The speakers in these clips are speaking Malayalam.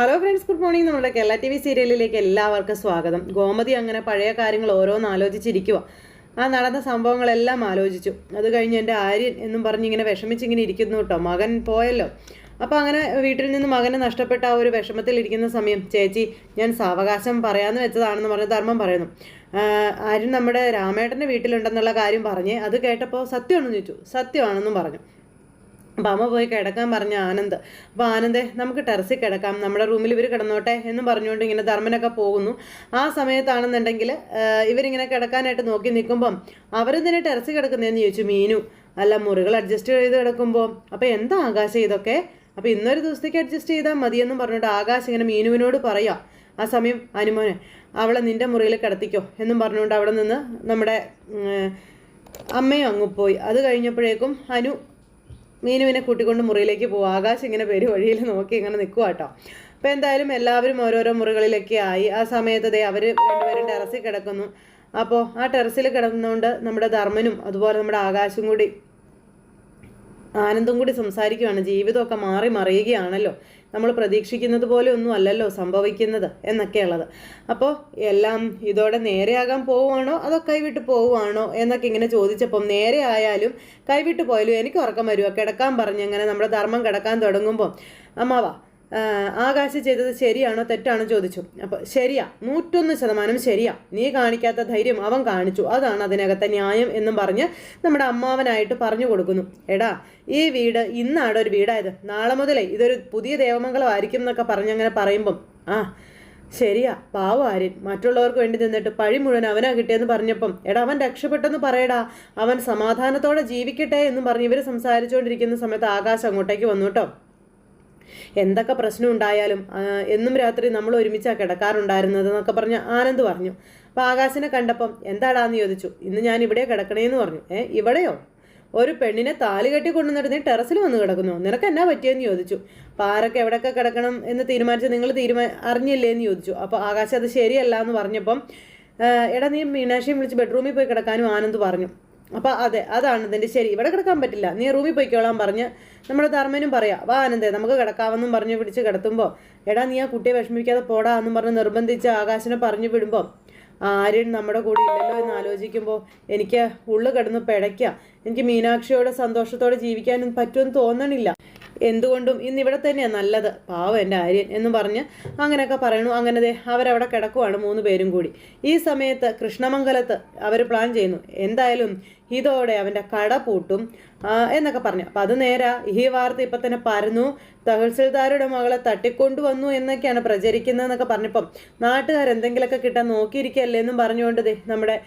Hello friends, good morning. നമ്മുടെ കേരള TV സീരിയലിലേക്ക് എല്ലാവർക്കും സ്വാഗതം. ഗോമതി അങ്ങനെ പഴയ കാര്യങ്ങൾ ഓരോന്ന് ആലോചിച്ചിരിക്കുക. ആ നടന്ന സംഭവങ്ങളെല്ലാം ആലോചിച്ചു. അത് കഴിഞ്ഞ് എൻ്റെ ആര്യൻ എന്നും പറഞ്ഞിങ്ങനെ വിഷമിച്ചിങ്ങനെ ഇരിക്കുന്നു കേട്ടോ. മകൻ പോയല്ലോ. അപ്പോൾ അങ്ങനെ വീട്ടിൽ നിന്ന് മകനെ നഷ്ടപ്പെട്ട ആ ഒരു വിഷമത്തിലിരിക്കുന്ന സമയം ചേച്ചി ഞാൻ സാവകാശം പറയാമെന്ന് വെച്ചതാണെന്ന് പറഞ്ഞ് ധർമ്മം പറയുന്നു. ആര്യൻ നമ്മുടെ രാമേട്ടൻ്റെ വീട്ടിലുണ്ടെന്നുള്ള കാര്യം പറഞ്ഞ് അത് കേട്ടപ്പോൾ സത്യമാണെന്ന് ചോദിച്ചു. സത്യമാണെന്നും പറഞ്ഞു. അപ്പം അമ്മ പോയി കിടക്കാൻ പറഞ്ഞ ആനന്ദ്. അപ്പോൾ ആനന്ദേ നമുക്ക് ടെറസിൽ കിടക്കാം, നമ്മുടെ റൂമിൽ ഇവർ കിടന്നോട്ടെ എന്നും പറഞ്ഞുകൊണ്ട് ഇങ്ങനെ ധർമ്മനൊക്കെ പോകുന്നു. ആ സമയത്താണെന്നുണ്ടെങ്കിൽ ഇവരിങ്ങനെ കിടക്കാനായിട്ട് നോക്കി നിൽക്കുമ്പം അവരെന്തിനാ ടെറസിൽ കിടക്കുന്നതെന്ന് ചോദിച്ചു മീനു. അല്ല, മുറികൾ അഡ്ജസ്റ്റ് ചെയ്ത് കിടക്കുമ്പോൾ അപ്പോൾ എന്താ ആകാശം ഇതൊക്കെ, അപ്പോൾ ഇന്നൊരു ദിവസത്തേക്ക് അഡ്ജസ്റ്റ് ചെയ്താൽ മതിയെന്നും പറഞ്ഞിട്ട് ആകാശ് ഇങ്ങനെ മീനുവിനോട് പറയാം. ആ സമയം അനുമോനെ അവളെ നിൻ്റെ മുറിയിൽ കിടത്തിക്കോ എന്നും പറഞ്ഞുകൊണ്ട് അവിടെ നിന്ന് നമ്മുടെ അമ്മയും അങ്ങ് പോയി. അത് കഴിഞ്ഞപ്പോഴേക്കും അനു മീനുവിനെ കൂട്ടിക്കൊണ്ട് മുറിയിലേക്ക് പോകും. ആകാശ് ഇങ്ങനെ വഴിയിൽ നോക്കി ഇങ്ങനെ നിൽക്കുക കേട്ടോ. അപ്പോൾ എന്തായാലും എല്ലാവരും ഓരോരോ മുറികളിലൊക്കെ ആയി. ആ സമയത്ത് അവർ രണ്ടുപേരും ടെറസിൽ കിടക്കുന്നു. അപ്പോൾ ആ ടെറസിൽ കിടന്നുകൊണ്ട് നമ്മുടെ ധർമ്മനും അതുപോലെ നമ്മുടെ ആകാശും കൂടി ആനന്ദും കൂടി സംസാരിക്കുകയാണ്. ജീവിതമൊക്കെ മാറി മറിയുകയാണല്ലോ, നമ്മൾ പ്രതീക്ഷിക്കുന്നത് പോലെ ഒന്നും അല്ലല്ലോ സംഭവിക്കുന്നത് എന്നൊക്കെയുള്ളത്. അപ്പോൾ എല്ലാം ഇതോടെ നേരെയാകാൻ പോവുകയാണോ അതോ കൈവിട്ട് പോവുകയാണോ എന്നൊക്കെ ഇങ്ങനെ ചോദിച്ചപ്പം നേരെ ആയാലും കൈവിട്ട് പോയാലും എനിക്ക് ഉറക്കം വരുമോ കിടക്കാൻ പറഞ്ഞ് അങ്ങനെ നമ്മുടെ ധർമ്മം കിടക്കാൻ തുടങ്ങുമ്പോൾ അമ്മാവാ ആകാശ് ചെയ്തത് ശരിയാണോ തെറ്റാണോ ചോദിച്ചു. അപ്പോൾ ശരിയാ, 101% ശരിയാ, നീ കാണിക്കാത്ത ധൈര്യം അവൻ കാണിച്ചു, അതാണ് അതിനകത്തെ ന്യായം എന്നും പറഞ്ഞ് നമ്മുടെ അമ്മാവനായിട്ട് പറഞ്ഞു കൊടുക്കുന്നു. എടാ, ഈ വീട് ഇന്നാണ് ഒരു വീടായത്, നാളെ മുതലേ ഇതൊരു പുതിയ ദേവമംഗലമായിരിക്കും എന്നൊക്കെ പറഞ്ഞങ്ങനെ പറയുമ്പം ശരിയാ, പാവം ആര്യൻ മറ്റുള്ളവർക്ക് വേണ്ടി നിന്നിട്ട് പഴി മുഴുവൻ അവനാ കിട്ടിയെന്ന് പറഞ്ഞപ്പം എടാ അവൻ രക്ഷപ്പെട്ടെന്ന് പറയടാ, അവൻ സമാധാനത്തോടെ ജീവിക്കട്ടെ എന്നും പറഞ്ഞ് ഇവർ സംസാരിച്ചുകൊണ്ടിരിക്കുന്ന സമയത്ത് ആകാശം അങ്ങോട്ടേക്ക് വന്നു കേട്ടോ. എന്തൊക്കെ പ്രശ്നം ഉണ്ടായാലും എന്നും രാത്രി നമ്മൾ ഒരുമിച്ചാണ് കിടക്കാറുണ്ടായിരുന്നത് എന്നൊക്കെ പറഞ്ഞ് ആനന്ദ് പറഞ്ഞു. അപ്പോൾ ആകാശിനെ കണ്ടപ്പം എന്താടാന്ന് ചോദിച്ചു. ഇന്ന് ഞാൻ ഇവിടെ കിടക്കണേന്ന് പറഞ്ഞു. ഇവിടെയോ? ഒരു പെണ്ണിനെ താലി കെട്ടി കൊണ്ടുവന്നിട്ട് നീ ടെറസിൽ വന്ന് കിടക്കുന്നു, നിനക്ക് എന്നാ പറ്റിയെന്ന് ചോദിച്ചു. അപ്പോൾ ആരൊക്കെ എവിടെയൊക്കെ കിടക്കണം എന്ന് തീരുമാനിച്ച് നിങ്ങൾ അറിഞ്ഞില്ലേ എന്ന് ചോദിച്ചു. അപ്പോൾ ആകാശ് അത് ശരിയല്ല എന്ന് പറഞ്ഞപ്പം എടാ നീ മീനാക്ഷിയും വിളിച്ച് ബെഡ്റൂമിൽ പോയി കിടക്കാനും ആനന്ദ് പറഞ്ഞു. അപ്പോൾ അതെ, അതാണ് ഇതിൻ്റെ ശരി, ഇവിടെ കിടക്കാൻ പറ്റില്ല, നീ റൂമിൽ പോയിക്കോളാൻ പറഞ്ഞ് നമ്മുടെ ധർമ്മനും പറയാം. വാ ആനന്ദേ നമുക്ക് കിടക്കാമെന്നും പറഞ്ഞ് പിടിച്ച് കിടത്തുമ്പോൾ എടാ നീ ആ കുട്ടിയെ വിഷമിക്കാതെ പോടാ എന്നും പറഞ്ഞ് നിർബന്ധിച്ച് ആകാശിനെ പറഞ്ഞു വിടുമ്പോൾ ആര്യൻ നമ്മുടെ കൂടെ ഇല്ലല്ലോ എന്ന് ആലോചിക്കുമ്പോൾ എനിക്ക് ഉള്ളു കിടന്ന് പിടയ്ക്കുക. എനിക്ക് മീനാക്ഷിയോടെ സന്തോഷത്തോടെ ജീവിക്കാനും പറ്റുമെന്ന് തോന്നണില്ല, എന്തുകൊണ്ടും ഇന്നിവിടെ തന്നെയാണ് നല്ലത്, പാവം എൻ്റെ ആര്യൻ എന്നും പറഞ്ഞ് അങ്ങനെയൊക്കെ പറയണു. അങ്ങനെ അവരവിടെ കിടക്കുവാണ് 3 പേരും കൂടി. ഈ സമയത്ത് കൃഷ്ണമംഗലത്ത് അവർ പ്ലാൻ ചെയ്യുന്നു, എന്തായാലും ഇതോടെ അവൻ്റെ കട പൂട്ടും എന്നൊക്കെ പറഞ്ഞു. അപ്പം അത് നേരാ, ഈ വാർത്ത ഇപ്പം തന്നെ പരന്നു, തഹസിൽദാരുടെ മകളെ തട്ടിക്കൊണ്ടുവന്നു എന്നൊക്കെയാണ് പ്രചരിക്കുന്നതെന്നൊക്കെ പറഞ്ഞപ്പം നാട്ടുകാരെന്തെങ്കിലുമൊക്കെ കിട്ടാൻ നോക്കിയിരിക്കുകയല്ലേ എന്നും പറഞ്ഞുകൊണ്ട് നമ്മുടെ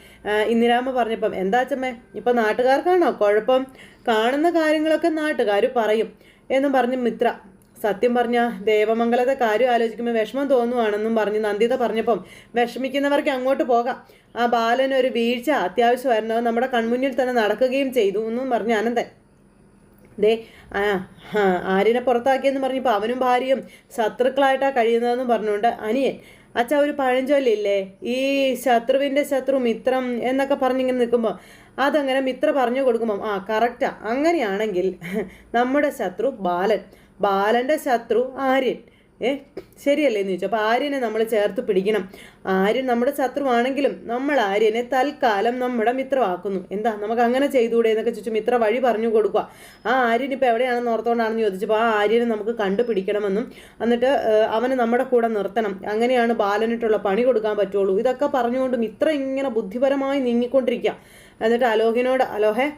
ഇന്ദിരാമ്മ പറഞ്ഞപ്പം എന്താ അച്ചമ്മേ ഇപ്പം നാട്ടുകാർക്കാണോ കുഴപ്പം, കാണുന്ന കാര്യങ്ങളൊക്കെ നാട്ടുകാർ പറയും എന്നും പറഞ്ഞ് മിത്ര. സത്യം പറഞ്ഞ ദേവമംഗലത്തെ കാര്യം ആലോചിക്കുമ്പോൾ വിഷമം തോന്നുവാണെന്നും പറഞ്ഞ് നന്ദിത പറഞ്ഞപ്പം വിഷമിക്കുന്നവർക്ക് അങ്ങോട്ട് പോകാം, ആ ബാലന് ഒരു വീഴ്ച അത്യാവശ്യമായിരുന്നു, അത് നമ്മുടെ കൺമുന്നിൽ തന്നെ നടക്കുകയും ചെയ്തു എന്നും പറഞ്ഞ് അനന്തൻ. ആര്യനെ പുറത്താക്കിയെന്ന് പറഞ്ഞപ്പോൾ അവനും ഭാര്യയും ശത്രുക്കളായിട്ടാണ് കഴിയുന്നതെന്നും പറഞ്ഞുകൊണ്ട് അനിയൻ അച്ഛാ ഒരു പഴഞ്ചൊല്ലില്ലേ, ഈ ശത്രുവിൻ്റെ ശത്രു മിത്രം എന്നൊക്കെ പറഞ്ഞിങ്ങനെ നിൽക്കുമ്പോൾ അതങ്ങനെ മിത്ര പറഞ്ഞു കൊടുക്കുമ്പം കറക്റ്റാ, അങ്ങനെയാണെങ്കിൽ നമ്മുടെ ശത്രു ബാലൻ്റെ ശത്രു ആര്യൻ ശരിയല്ലേ എന്ന് ചോദിച്ചു. അപ്പോൾ ആര്യനെ നമ്മൾ ചേർത്ത് പിടിക്കണം, ആര്യൻ നമ്മുടെ ശത്രുവാണെങ്കിലും നമ്മൾ ആര്യനെ തൽക്കാലം നമ്മുടെ മിത്രമാക്കുന്നു, എന്താ നമുക്ക് അങ്ങനെ ചെയ്തുകൂടെ എന്നൊക്കെ ചോദിച്ചു. മിത്ര വഴി പറഞ്ഞു കൊടുക്കുക. ആ ആര്യൻ ഇപ്പോൾ എവിടെയാണെന്ന് ഓർത്തുകൊണ്ടാണെന്ന് ചോദിച്ചപ്പോൾ ആ ആര്യനെ നമുക്ക് കണ്ടുപിടിക്കണമെന്നും എന്നിട്ട് അവനെ നമ്മുടെ കൂടെ നിർത്തണം, അങ്ങനെയാണ് ബാലനിട്ടുള്ള പണി കൊടുക്കാൻ പറ്റുള്ളൂ, ഇതൊക്കെ പറഞ്ഞുകൊണ്ട് മിത്ര ഇങ്ങനെ ബുദ്ധിപരമായി നീങ്ങിക്കൊണ്ടിരിക്കുക. എന്നിട്ട് അലോകിനോട് അലോഹേ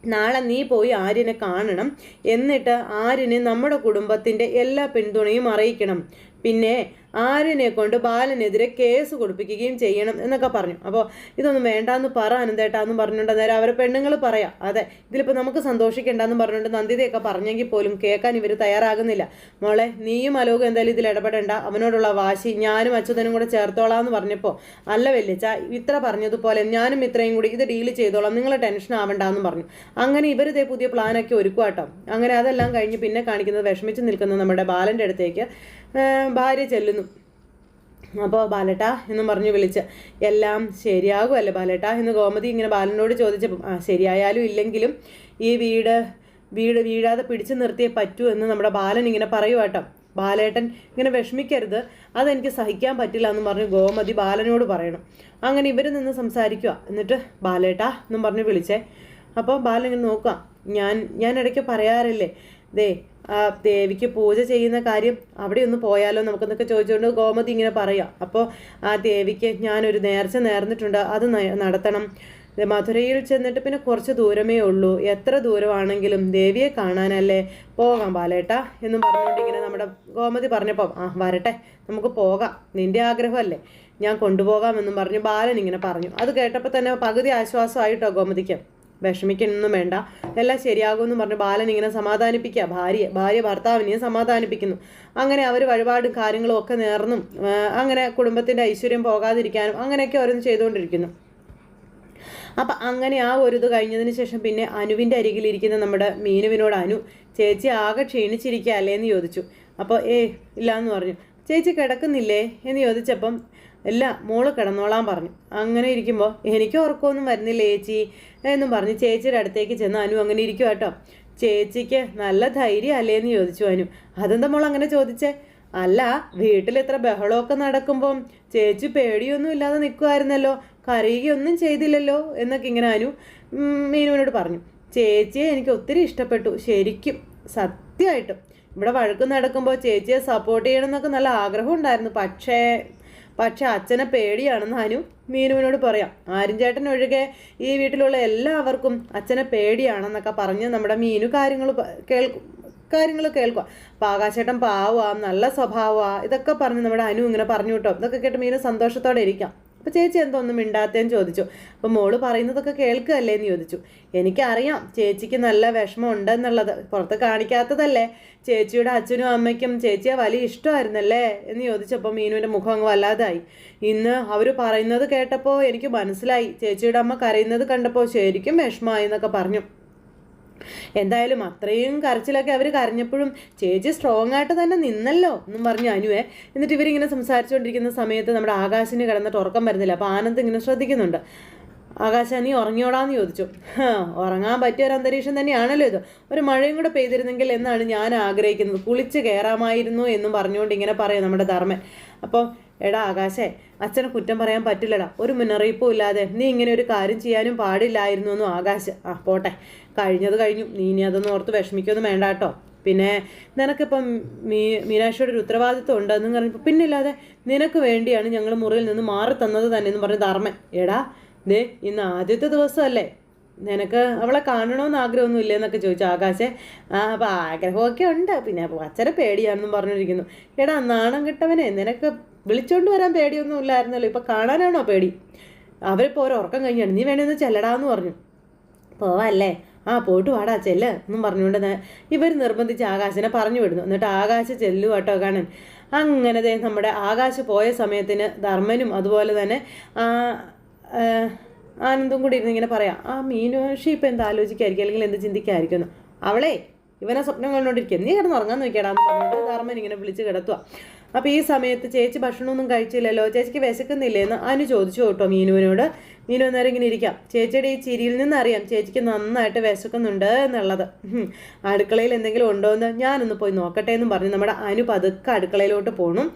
നാളെ നീ പോയി ആര്യനെ കാണണം, എന്നിട്ട് ആര്യന് നമ്മുടെ കുടുംബത്തിൻ്റെ എല്ലാ പിന്തുണയും അറിയിക്കണം, പിന്നെ ആര്യനെ കൊണ്ട് ബാലനെതിരെ കേസ് കൊടുപ്പിക്കുകയും ചെയ്യണം എന്നൊക്കെ പറഞ്ഞു. അപ്പോൾ ഇതൊന്നും വേണ്ടാന്ന് പറ അനന്തേട്ടാന്നും പറഞ്ഞുകൊണ്ട് അന്നേരം അവരെ പെണ്ണുങ്ങൾ പറയാം. അതെ ഇതിലിപ്പോൾ നമുക്ക് സന്തോഷിക്കേണ്ടെന്ന് പറഞ്ഞുകൊണ്ട് നന്ദിതയൊക്കെ പറഞ്ഞെങ്കിൽ പോലും കേൾക്കാൻ ഇവർ തയ്യാറാകുന്നില്ല. മോളെ നീയും അലോകും എന്തായാലും ഇതിൽ ഇടപെടേണ്ട, അവനോടുള്ള വാശി ഞാനും അച്യുതനും കൂടെ ചേർത്തോളാന്ന് പറഞ്ഞപ്പോൾ അല്ല വല്യച്ച ഇത്ര പറഞ്ഞതുപോലെ ഞാനും ഇത്രയും കൂടി ഇത് ഡീൽ ചെയ്തോളാം, നിങ്ങൾ ടെൻഷൻ ആവണ്ടെന്ന് പറഞ്ഞു. അങ്ങനെ ഇവരിതേ പുതിയ പ്ലാനൊക്കെ ഒരുക്കുവാട്ടോ. അങ്ങനെ അതെല്ലാം കഴിഞ്ഞ് പിന്നെ കാണിക്കുന്നത് വിഷമിച്ച് നിൽക്കുന്ന നമ്മുടെ ബാലൻ്റെ അടുത്തേക്ക് ഭാര്യ ചെല്ലുന്നു. അപ്പോൾ ബാലേട്ടാ എന്നും പറഞ്ഞു വിളിച്ച് എല്ലാം ശരിയാകുമല്ലേ ബാലേട്ടാ എന്ന് ഗോമതി ഇങ്ങനെ ബാലനോട് ചോദിച്ചപ്പം ശരിയായാലും ഇല്ലെങ്കിലും ഈ വീട് വീഴാതെ പിടിച്ചു നിർത്തിയേ പറ്റൂ എന്ന് നമ്മുടെ ബാലൻ ഇങ്ങനെ പറയുവാട്ടോ. ബാലേട്ടൻ ഇങ്ങനെ വിഷമിക്കരുത്, അതെനിക്ക് സഹിക്കാൻ പറ്റില്ല എന്ന് പറഞ്ഞ് ഗോമതി ബാലനോട് പറയണം. അങ്ങനെ ഇവർ നിന്ന് സംസാരിക്കുക. എന്നിട്ട് ബാലേട്ടാ എന്നും പറഞ്ഞ് വിളിച്ചേ. അപ്പോൾ ബാലൻ ഇങ്ങനെ നോക്കുക. ഞാൻ ഇടയ്ക്ക് പറയാറില്ലേ, ദേ ആ ദേവിക്ക് പൂജ ചെയ്യുന്ന കാര്യം അവിടെ ഒന്ന് പോയാലോ നമുക്കെന്നൊക്കെ ചോദിച്ചുകൊണ്ട് ഗോമതി ഇങ്ങനെ പറയാം. അപ്പോൾ ആ ദേവിക്ക് ഞാനൊരു നേർച്ച നേർന്നിട്ടുണ്ട്, അത് നടത്തണം. മധുരയിൽ ചെന്നിട്ട് പിന്നെ കുറച്ച് ദൂരമേ ഉള്ളൂ, എത്ര ദൂരമാണെങ്കിലും ദേവിയെ കാണാനല്ലേ, പോകാം ബാലേട്ടാ എന്നും പറഞ്ഞുകൊണ്ട് ഇങ്ങനെ നമ്മുടെ ഗോമതി പറഞ്ഞപ്പോൾ വരട്ടെ നമുക്ക് പോകാം, നിന്റെ ആഗ്രഹമല്ലേ, ഞാൻ കൊണ്ടുപോകാമെന്നും പറഞ്ഞു ബാലൻ ഇങ്ങനെ പറഞ്ഞു. അത് കേട്ടപ്പോൾ തന്നെ പകുതി ആശ്വാസമായിട്ടോ ഗോമതിക്ക്. വിഷമിക്കൊന്നും വേണ്ട, എല്ലാം ശരിയാകുമെന്ന് പറഞ്ഞ് ബാലൻ ഇങ്ങനെ സമാധാനിപ്പിക്കുക. ഭാര്യ ഭർത്താവിനെയും സമാധാനിപ്പിക്കുന്നു. അങ്ങനെ അവർ വഴിപാടും കാര്യങ്ങളും ഒക്കെ നേർന്നും അങ്ങനെ കുടുംബത്തിൻ്റെ ഐശ്വര്യം പോകാതിരിക്കാനും അങ്ങനെയൊക്കെ ഓരോന്ന് ചെയ്തുകൊണ്ടിരിക്കുന്നു. അപ്പം അങ്ങനെ ആ ഒരു ഇത് കഴിഞ്ഞതിന് ശേഷം പിന്നെ അനുവിൻ്റെ അരികിലിരിക്കുന്ന നമ്മുടെ മീനുവിനോട് ചേച്ചി ആകെ ക്ഷീണിച്ചിരിക്കുക അല്ലേ എന്ന് ചോദിച്ചു. അപ്പോൾ ഇല്ല എന്ന് പറഞ്ഞു. ചേച്ചി കിടക്കുന്നില്ലേ എന്ന് ചോദിച്ചപ്പം ഇല്ല, മോള് കിടന്നോളാൻ പറഞ്ഞു. അങ്ങനെ ഇരിക്കുമ്പോൾ എനിക്ക് ഉറക്കമൊന്നും വരുന്നില്ല ചേച്ചി എന്നും പറഞ്ഞ് ചേച്ചിയുടെ അടുത്തേക്ക് ചെന്ന് അങ്ങനെ ഇരിക്കും കേട്ടോ. ചേച്ചിക്ക് നല്ല ധൈര്യം അല്ലേ എന്ന് ചോദിച്ചു അതെന്താ മോൾ അങ്ങനെ ചോദിച്ചേ? അല്ല, വീട്ടിൽ എത്ര ബഹളമൊക്കെ നടക്കുമ്പം ചേച്ചി പേടിയൊന്നും ഇല്ലാതെ നിൽക്കുമായിരുന്നല്ലോ, കരയുകയൊന്നും ചെയ്തില്ലല്ലോ എന്നൊക്കെ ഇങ്ങനെ മീനുവിനോട് പറഞ്ഞു. ചേച്ചിയെ എനിക്ക് ഒത്തിരി ഇഷ്ടപ്പെട്ടു, ശരിക്കും സത്യമായിട്ടും. ഇവിടെ വഴക്ക് നടക്കുമ്പോൾ ചേച്ചിയെ സപ്പോർട്ട് ചെയ്യണമെന്നൊക്കെ നല്ല ആഗ്രഹം ഉണ്ടായിരുന്നു. പക്ഷേ അച്ഛനെ പേടിയാണെന്ന് മീനുവിനോട് പറയാം. ആര്യൻ ചേട്ടൻ ഒഴികെ ഈ വീട്ടിലുള്ള എല്ലാവർക്കും അച്ഛനെ പേടിയാണെന്നൊക്കെ പറഞ്ഞ് നമ്മുടെ മീനു കാര്യങ്ങൾ കേൾക്കുക. അപ്പോൾ ആകാശേട്ടൻ പാവം, നല്ല സ്വഭാവമാണ്, ഇതൊക്കെ പറഞ്ഞ് നമ്മുടെ ഇങ്ങനെ പറഞ്ഞു കേട്ടോ. ഇതൊക്കെ കേട്ട് മീനു സന്തോഷത്തോടെ ഇരിക്കാം. അപ്പോൾ ചേച്ചി എന്തോന്നും മിണ്ടാത്തേന്ന് ചോദിച്ചു. അപ്പോൾ മോള് പറയുന്നതൊക്കെ കേൾക്കുകയല്ലേ എന്ന് ചോദിച്ചു. എനിക്കറിയാം ചേച്ചിക്ക് നല്ല വിഷമം ഉണ്ടെന്നുള്ളത്, പുറത്ത് കാണിക്കാത്തതല്ലേ. ചേച്ചിയുടെ അച്ഛനും അമ്മയ്ക്കും ചേച്ചിയെ വലിയ ഇഷ്ടമായിരുന്നല്ലേ എന്ന് ചോദിച്ചപ്പോൾ മീനുവിൻ്റെ മുഖം അങ്ങ് വല്ലാതായി. ഇന്ന് അവർ പറയുന്നത് കേട്ടപ്പോൾ എനിക്ക് മനസ്സിലായി, ചേച്ചിയുടെ അമ്മ കരയുന്നത് കണ്ടപ്പോൾ ശരിക്കും വിഷമമായി എന്നൊക്കെ പറഞ്ഞു. എന്തായാലും അത്രയും കരച്ചിലൊക്കെ അവർ കരഞ്ഞപ്പോഴും ചേച്ചി സ്ട്രോങ് ആയിട്ട് തന്നെ നിന്നല്ലോ എന്നും പറഞ്ഞു എന്നിട്ട് ഇവരിങ്ങനെ സംസാരിച്ചുകൊണ്ടിരിക്കുന്ന സമയത്ത് നമ്മുടെ ആകാശിന് കിടന്നിട്ട് ഉറക്കം വരുന്നില്ല. അപ്പോൾ ആനന്ദ് ഇങ്ങനെ ശ്രദ്ധിക്കുന്നുണ്ട്. ആകാശ നീ ഉറങ്ങിയോടാന്ന് ചോദിച്ചു. ഉറങ്ങാൻ പറ്റിയ ഒരു അന്തരീക്ഷം തന്നെയാണല്ലോ ഇത്, ഒരു മഴയും കൂടെ പെയ്തിരുന്നെങ്കിൽ എന്നാണ് ഞാൻ ആഗ്രഹിക്കുന്നത്, കുളിച്ച് കയറാമായിരുന്നു എന്നും പറഞ്ഞുകൊണ്ട് ഇങ്ങനെ പറയാം നമ്മുടെ ധർമ്മൻ. അപ്പോൾ എടാ ആകാശേ, അച്ഛനെ കുറ്റം പറയാൻ പറ്റില്ലടാ, ഒരു മുന്നറിയിപ്പും ഇല്ലാതെ നീ ഇങ്ങനെ ഒരു കാര്യം ചെയ്യാനും പാടില്ലായിരുന്നു എന്നും ആകാശ്. പോട്ടെ, കഴിഞ്ഞത് കഴിഞ്ഞു, നീ ഇനി അതൊന്നും ഓർത്ത് വിഷമിക്കൊന്നും വേണ്ട കേട്ടോ. പിന്നെ നിനക്കിപ്പം മീനാക്ഷിയുടെ ഒരു ഉത്തരവാദിത്വം ഉണ്ടെന്ന് പറഞ്ഞപ്പോൾ പിന്നില്ലാതെ നിനക്ക് വേണ്ടിയാണ് ഞങ്ങൾ മുറിയിൽ നിന്ന് മാറി തന്നത് തന്നെ എന്ന് പറഞ്ഞ് ധർമ്മൻ. എടാ ദേ ഇന്ന് ആദ്യത്തെ ദിവസമല്ലേ, നിനക്ക് അവളെ കാണണമെന്ന് ആഗ്രഹമൊന്നും ഇല്ലെന്നൊക്കെ ചോദിച്ചു ആകാശേ. അപ്പോൾ ആഗ്രഹമൊക്കെ ഉണ്ട്, പിന്നെ അച്ഛനെ പേടിയാണെന്നും പറഞ്ഞിരിക്കുന്നു. എടാ നാണം കിട്ടവനെ, നിനക്ക് വിളിച്ചോണ്ട് വരാൻ പേടിയൊന്നും ഇല്ലായിരുന്നല്ലോ, ഇപ്പം കാണാനാണോ പേടി? അവരിപ്പോൾ ഒരു ഉറക്കം കഴിഞ്ഞാണ്, നീ വേണമെന്ന് ചെല്ലടാന്ന് പറഞ്ഞു. പോവല്ലേ, പോയിട്ട് വാടാ ചെല്ല് എന്നും പറഞ്ഞുകൊണ്ട് ഇവർ നിർബന്ധിച്ച് ആകാശിനെ പറഞ്ഞു വിടുന്നു. എന്നിട്ട് ആകാശ് ചെല്ലു കേട്ടോ കാണാൻ. അങ്ങനെ നമ്മുടെ ആകാശ് പോയ സമയത്തിന് ധർമ്മനും അതുപോലെ തന്നെ ആനന്ദും കൂടി ഇരുന്ന് ഇങ്ങനെ പറയാം, മീനാക്ഷി ഇപ്പം എന്താ ആലോചിക്കായിരിക്കും, അല്ലെങ്കിൽ എന്ത് ചിന്തിക്കായിരിക്കുന്നു, അവളെ ഇവനെ സ്വപ്നം കണ്ടുകൊണ്ടിരിക്കുക, നീ കിടന്ന് ഉറങ്ങാൻ നോക്കിയാടാന്ന് പറഞ്ഞിട്ട് ധർമ്മൻ ഇങ്ങനെ വിളിച്ച് കിടത്തുക. അപ്പോൾ ഈ സമയത്ത് ചേച്ചി ഭക്ഷണമൊന്നും കഴിച്ചില്ലല്ലോ, ചേച്ചിക്ക് വിശക്കുന്നില്ലേന്ന് ചോദിച്ചു കേട്ടോ മീനുവിനോട്. മീനു നേരം ഇങ്ങനെ ഇരിക്കാം. ചേച്ചിയുടെ ഈ ചിരിയിൽ നിന്നറിയാം ചേച്ചിക്ക് നന്നായിട്ട് വിശക്കുന്നുണ്ട് എന്നുള്ളത്. അടുക്കളയിൽ എന്തെങ്കിലും ഉണ്ടോ എന്ന് ഞാനൊന്ന് പോയി നോക്കട്ടെ എന്നും പറഞ്ഞ് നമ്മുടെ പതുക്കെ അടുക്കളയിലോട്ട് പോകണം.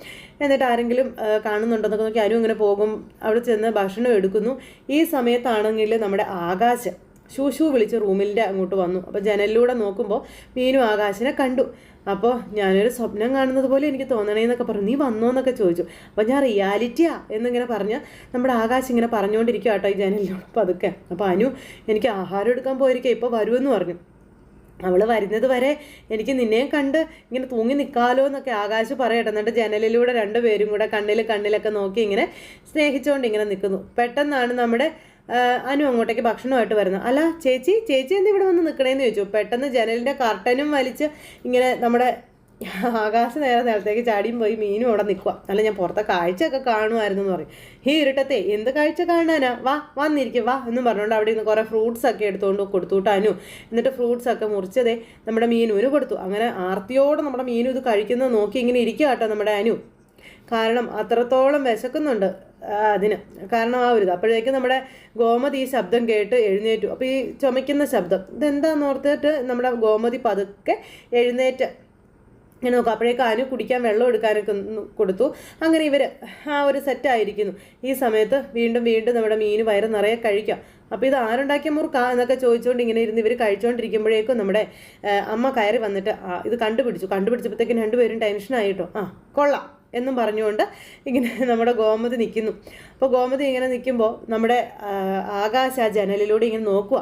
എന്നിട്ട് ആരെങ്കിലും കാണുന്നുണ്ടോന്നൊക്കെ നോക്കി ഇങ്ങനെ പോകും. അവിടെ ചെന്ന് ഭക്ഷണം എടുക്കുന്നു. ഈ സമയത്താണെങ്കിൽ നമ്മുടെ ആകാശ് ശൂശു വിളിച്ച് റൂമിൻ്റെ അങ്ങോട്ട് വന്നു. അപ്പോൾ ജനലിലൂടെ നോക്കുമ്പോൾ മീനു ആകാശിനെ കണ്ടു. അപ്പോൾ ഞാനൊരു സ്വപ്നം കാണുന്നത് പോലെ എനിക്ക് തോന്നണേന്നൊക്കെ പറഞ്ഞു. നീ വന്നോ എന്നൊക്കെ ചോദിച്ചു. അപ്പോൾ ഞാൻ റിയാലിറ്റിയാ എന്നിങ്ങനെ പറഞ്ഞ് നമ്മുടെ ആകാശ് ഇങ്ങനെ പറഞ്ഞുകൊണ്ടിരിക്കുക കേട്ടോ ഈ ജനലിലൂടെ പതുക്കെ. അപ്പോൾ എനിക്ക് ആഹാരം എടുക്കാൻ പോയിരിക്കുക, ഇപ്പോൾ വരുമെന്ന് പറഞ്ഞു. അവൾ വരുന്നത് വരെ എനിക്ക് നിന്നെയും കണ്ട് ഇങ്ങനെ തൂങ്ങി നിൽക്കാമല്ലോ എന്നൊക്കെ ആകാശ് പറയട്ടെ. എന്നിട്ട് ജനലിലൂടെ രണ്ടുപേരും കൂടെ കണ്ണിലൊക്കെ നോക്കി ഇങ്ങനെ സ്നേഹിച്ചുകൊണ്ട് ഇങ്ങനെ നിൽക്കുന്നു. പെട്ടെന്നാണ് നമ്മുടെ അങ്ങോട്ടേക്ക് ഭക്ഷണമായിട്ട് വരുന്നത്. അല്ല ചേച്ചി എന്താ ഇവിടെ വന്ന് നിൽക്കണേന്ന് ചോദിച്ചു. പെട്ടെന്ന് ജനലിൻ്റെ കർട്ടനും വലിച്ച് ഇങ്ങനെ നമ്മുടെ ആകാശ നേരെ നേരത്തേക്ക് ചാടിയും പോയി മീനും അവിടെ നിൽക്കുക. അല്ല ഞാൻ പുറത്തെ കാഴ്ചയൊക്കെ കാണുമായിരുന്നു എന്ന് പറയും. ഈ ഇരുട്ടത്തെ എന്ത് കാഴ്ച കാണാനാ, വന്നിരിക്കും വാ എന്നും പറഞ്ഞുകൊണ്ട് അവിടെ നിന്ന് കുറേ ഫ്രൂട്ട്സൊക്കെ എടുത്തുകൊണ്ട് കൊടുത്തുവിട്ടാനു. എന്നിട്ട് ഫ്രൂട്ട്സൊക്കെ മുറിച്ചതേ നമ്മുടെ മീനുവിന് കൊടുത്തു. അങ്ങനെ ആർത്തിയോടെ നമ്മുടെ മീനു ഇത് കഴിക്കുന്നത് നോക്കി ഇങ്ങനെ ഇരിക്കുക കേട്ടോ നമ്മുടെ കാരണം അത്രത്തോളം വിശക്കുന്നുണ്ട് അതിന്. കാരണം ഇത് അപ്പോഴേക്കും നമ്മുടെ ഗോമതി ഈ ശബ്ദം കേട്ട് എഴുന്നേറ്റു. അപ്പോൾ ഈ ചുമയ്ക്കുന്ന ശബ്ദം ഇതെന്താന്ന് ഓർത്തിട്ട് നമ്മുടെ ഗോമതി പതുക്കെ എഴുന്നേറ്റ് ഇങ്ങനെ നോക്കാം. അപ്പോഴേക്കും അനു കുടിക്കാൻ വെള്ളം എടുക്കാനൊക്കെ കൊടുത്തു. അങ്ങനെ ഇവർ ആ ഒരു സെറ്റായിരിക്കുന്നു. ഈ സമയത്ത് വീണ്ടും വീണ്ടും നമ്മുടെ മീൻ വയറ് നിറയെ കഴിക്കാം. അപ്പോൾ ഇത് ആരുണ്ടാക്കിയ മുറുക്കാ എന്നൊക്കെ ചോദിച്ചുകൊണ്ട് ഇങ്ങനെ ഇരുന്ന് ഇവർ കഴിച്ചുകൊണ്ടിരിക്കുമ്പോഴേക്കും നമ്മുടെ അമ്മ കയറി വന്നിട്ട് ഇത് കണ്ടുപിടിച്ചപ്പോഴത്തേക്കും രണ്ടുപേരും ടെൻഷനായിട്ടോ കൊള്ളാം എന്നും പറഞ്ഞുകൊണ്ട് ഇങ്ങനെ നമ്മുടെ ഗോമതി നിൽക്കുന്നു. അപ്പോൾ ഗോമതി ഇങ്ങനെ നിൽക്കുമ്പോൾ നമ്മുടെ ആകാശ് ആ ജനലിലൂടെ ഇങ്ങനെ നോക്കുക.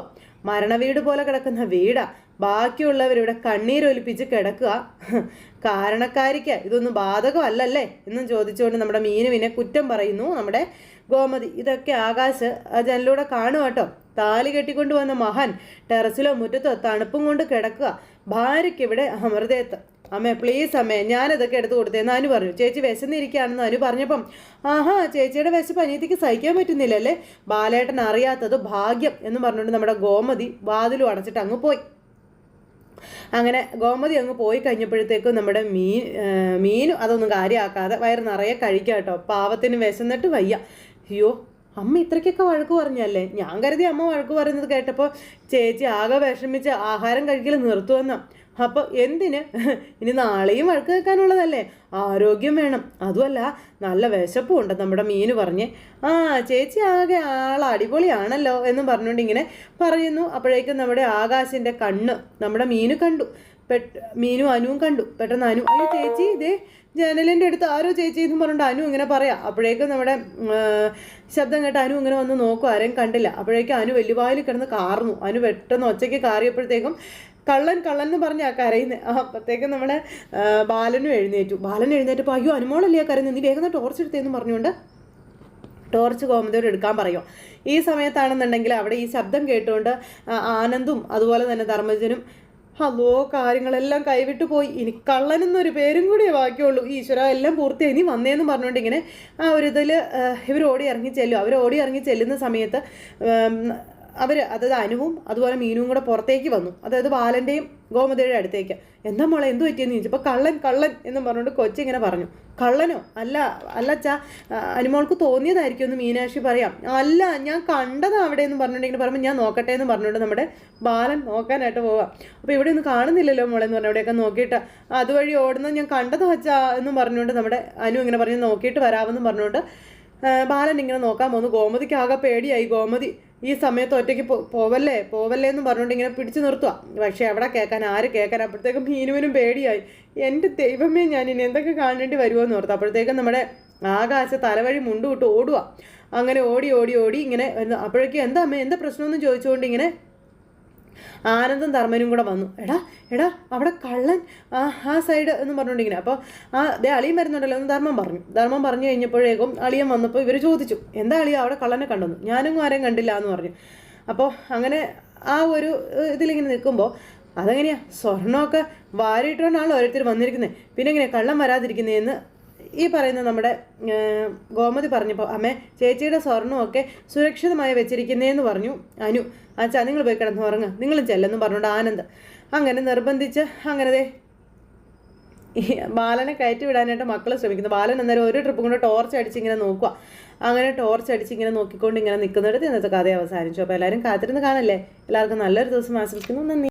മരണവീട് പോലെ കിടക്കുന്ന വീടാ, ബാക്കിയുള്ളവരിവിടെ കണ്ണീരൊലിപ്പിച്ച് കിടക്കുക. കാരണക്കാരിക്ക് ഇതൊന്നും ബാധകമല്ലല്ലേ എന്നും ചോദിച്ചുകൊണ്ട് നമ്മുടെ മീനുവിനെ കുറ്റം പറയുന്നു നമ്മുടെ ഗോമതി. ഇതൊക്കെ ആകാശ് ജനലിലൂടെ കാണുക കേട്ടോ. താലി കെട്ടിക്കൊണ്ട് വന്ന മഹാൻ ടെറസിലോ മുറ്റത്തോ തണുപ്പും കൊണ്ട് കിടക്കുക. ഭാര്യയ്ക്ക് ഇവിടെ അമൃതേത്ത്. അമ്മേ പ്ലീസ് അമ്മേ, ഞാനിതൊക്കെ എടുത്ത് കൊടുത്തേന്ന് അനു പറഞ്ഞു. ചേച്ചി വിശന്നിരിക്കുകയാണെന്ന് അനു പറഞ്ഞപ്പം ചേച്ചിയുടെ വിശപ്പ് അനിയത്തിക്ക് സഹിക്കാൻ പറ്റുന്നില്ലല്ലേ, ബാലേട്ടൻ അറിയാത്തത് ഭാഗ്യം എന്ന് പറഞ്ഞുകൊണ്ട് നമ്മുടെ ഗോമതി വാതിലും അടച്ചിട്ട് അങ്ങ് പോയി. അങ്ങനെ ഗോമതി അങ്ങ് പോയി കഴിഞ്ഞപ്പോഴത്തേക്കും നമ്മുടെ മീനും അതൊന്നും കാര്യമാക്കാതെ വയറ് നിറയെ കഴിക്കാം കേട്ടോ. പാവത്തിന് വിശന്നിട്ട് വയ്യ. അയ്യോ അമ്മ ഇത്രയ്ക്കൊക്കെ വഴക്ക് പറഞ്ഞല്ലേ, ഞാൻ കരുതി അമ്മ വഴക്ക് പറയുന്നത് കേട്ടപ്പോൾ ചേച്ചി ആകെ വിഷമിച്ച് ആഹാരം കഴിക്കൽ നിർത്തുവെന്ന. അപ്പോൾ എന്തിന്, ഇനി നാളെയും വഴക്ക് കേൾക്കാനുള്ളതല്ലേ, ആരോഗ്യം വേണം. അതുമല്ല നല്ല വിശപ്പും ഉണ്ട് നമ്മുടെ മീന് പറഞ്ഞ്. ചേച്ചി ആകെ അടിപൊളിയാണല്ലോ എന്നും പറഞ്ഞുകൊണ്ട് ഇങ്ങനെ പറയുന്നു. അപ്പോഴേക്കും നമ്മുടെ ആകാശിൻ്റെ കണ്ണ് നമ്മുടെ മീന് കണ്ടു. മീനും അനുവും കണ്ടു. പെട്ടെന്ന് അനു അയ്യോ ചേച്ചി ഇതേ ജനലിൻ്റെ അടുത്ത് ആരോ ചേച്ചി എന്ന് പറഞ്ഞിട്ട് അനു ഇങ്ങനെ പറയാം. അപ്പോഴേക്കും നമ്മുടെ ശബ്ദം കേട്ട് അനു ഇങ്ങനെ വന്ന് നോക്കും, ആരെയും കണ്ടില്ല. അപ്പോഴേക്കും അനു വലിയവായിൽ കിടന്ന് കാർന്നു. അനു പെട്ടെന്ന് ഒച്ചയ്ക്ക് കാറിയപ്പോഴത്തേക്കും കള്ളൻ എന്ന് പറഞ്ഞാൽ കരയുന്നത്. അപ്പോഴത്തേക്കും നമ്മുടെ ബാലനും എഴുന്നേറ്റു. ബാലൻ എഴുന്നേറ്റപ്പോൾ അയ്യോ അനുമോളല്ലേ കരയുന്നത്, നീ വേഗം ടോർച്ച് എടുത്തേന്ന് പറഞ്ഞുകൊണ്ട് ടോർച്ച് ഗോമതിയോട് എടുക്കാൻ പറയും. ഈ സമയത്താണെന്നുണ്ടെങ്കിൽ അവിടെ ഈ ശബ്ദം കേട്ടുകൊണ്ട് ആനന്ദും അതുപോലെ തന്നെ ധർമ്മജനും കാര്യങ്ങളെല്ലാം കൈവിട്ടു പോയി. ഇനി കള്ളനെന്നൊരു പേരും കൂടിയേ ബാക്കിയുള്ളൂ. ഈശ്വര എല്ലാം പൂർത്തിയായി, നീ വന്നേന്ന് പറഞ്ഞുകൊണ്ട് ഇങ്ങനെ ആ ഒരു ഇതിൽ ഇവർ ഓടി ഇറങ്ങി ചെല്ലും. അവർ ഓടി ഇറങ്ങി ചെല്ലുന്ന സമയത്ത് അതായത് അനുവും അതുപോലെ മീനും കൂടെ പുറത്തേക്ക് വന്നു. അതായത് ബാലൻ്റെയും ഗോമതിയുടെ അടുത്തേക്ക്. എന്താ മോളെ എന്ത് പറ്റിയെന്ന് ചോദിച്ചപ്പോൾ കള്ളൻ എന്നും പറഞ്ഞുകൊണ്ട് കൊച്ചിങ്ങനെ പറഞ്ഞു. കള്ളനോ? അല്ലച്ചാ അനുമോൾക്ക് തോന്നിയതായിരിക്കും എന്ന് മീനാക്ഷി പറയാം. അല്ല ഞാൻ കണ്ടതാ അവിടെ എന്ന് പറഞ്ഞിട്ടുണ്ടെങ്കിൽ പറയുമ്പോൾ ഞാൻ നോക്കട്ടെ എന്ന് പറഞ്ഞുകൊണ്ട് നമ്മുടെ ബാലൻ നോക്കാനായിട്ട് പോവാം. അപ്പോൾ ഇവിടെ ഒന്നും കാണുന്നില്ലല്ലോ മോളെ എന്ന് പറഞ്ഞു. അവിടെയൊക്കെ നോക്കിയിട്ട് അതുവഴി ഓടുന്നത് ഞാൻ കണ്ടതാ അച്ഛാ എന്നും പറഞ്ഞുകൊണ്ട് നമ്മുടെ അനു ഇങ്ങനെ പറഞ്ഞ് നോക്കിയിട്ട് വരാമെന്നും പറഞ്ഞുകൊണ്ട് ബാലൻ ഇങ്ങനെ നോക്കാൻ പോകുന്നു. ഗോമതിക്ക് ആകെ പേടിയായി. ഗോമതി ഈ സമയത്ത് ഒറ്റയ്ക്ക് പോവല്ലേ എന്ന് പറഞ്ഞുകൊണ്ട് ഇങ്ങനെ പിടിച്ചു നിർത്തുക. പക്ഷേ എവിടെ കേൾക്കാൻ, ആര് കേൾക്കാൻ? അപ്പോഴത്തേക്കും മീനുവിനും പേടിയായി. എൻ്റെ ദൈവമേ ഞാൻ ഇനി എന്തൊക്കെ കാണേണ്ടി വരുമോ എന്ന് ഓർത്തു. അപ്പോഴത്തേക്കും നമ്മുടെ ആകാശ തലവഴി മുണ്ടുവിട്ട് ഓടുക. അങ്ങനെ ഓടി ഇങ്ങനെ അപ്പോഴേക്കും എന്താ അമ്മേ എന്താ പ്രശ്നമെന്ന് ചോദിച്ചുകൊണ്ട് ഇങ്ങനെ ആനന്ദും ധർമ്മനും കൂടെ വന്നു. എടാ അവിടെ കള്ളൻ ആ സൈഡ് എന്ന് പറഞ്ഞുകൊണ്ടിങ്ങനെ. അപ്പോൾ അളിയൻ വരുന്നുണ്ടല്ലോ എന്ന് ധർമ്മം പറഞ്ഞു കഴിഞ്ഞപ്പോഴേക്കും അളിയൻ വന്നപ്പോൾ ഇവർ ചോദിച്ചു എന്താ അളിയ അവിടെ കള്ളനെ കണ്ടെന്നു. ഞാനൊന്നും ആരെയും കണ്ടില്ല എന്ന് പറഞ്ഞു. അപ്പോൾ അങ്ങനെ ആ ഒരു ഇതിലിങ്ങനെ നിൽക്കുമ്പോൾ അതെങ്ങനെയാ സ്വർണ്ണമൊക്കെ വാരിയിട്ടുകൊണ്ടാണല്ലോ ഓരോരുത്തർ വന്നിരിക്കുന്നത്, പിന്നെ എങ്ങനെയാണ് കള്ളം വരാതിരിക്കുന്നതെന്ന് ഈ പറയുന്ന നമ്മുടെ ഗോമതി പറഞ്ഞപ്പോൾ അമ്മേ ചേച്ചിയുടെ സ്വർണ്ണമൊക്കെ സുരക്ഷിതമായി വെച്ചിരിക്കുന്നതെന്ന് പറഞ്ഞു അനു. അച്ഛാ നിങ്ങൾ പോയി കിടന്ന് ഉറങ്ങുക, നിങ്ങളും ചെല്ലെന്ന് പറഞ്ഞുകൊണ്ട് ആനന്ദ് അങ്ങനെ നിർബന്ധിച്ച് അങ്ങനെ ഈ ബാലനെ കയറ്റി വിടാനായിട്ട് മക്കൾ ശ്രമിക്കുന്നു. ബാലൻ അന്നേരം ഒരു ട്രിപ്പും കൊണ്ട് ടോർച്ച് അടിച്ചിങ്ങനെ നോക്കുക. അങ്ങനെ ടോർച്ച് അടിച്ചിങ്ങനെ നോക്കിക്കൊണ്ട് ഇങ്ങനെ നിൽക്കുന്നിടത്ത് ഇന്നത്തെ കഥ അവസാനിച്ചു. അപ്പോൾ എല്ലാവരും കാത്തിരുന്ന് കാണല്ലേ. എല്ലാവർക്കും നല്ലൊരു ദിവസം ആശംസിക്കുന്നു. നന്ദി.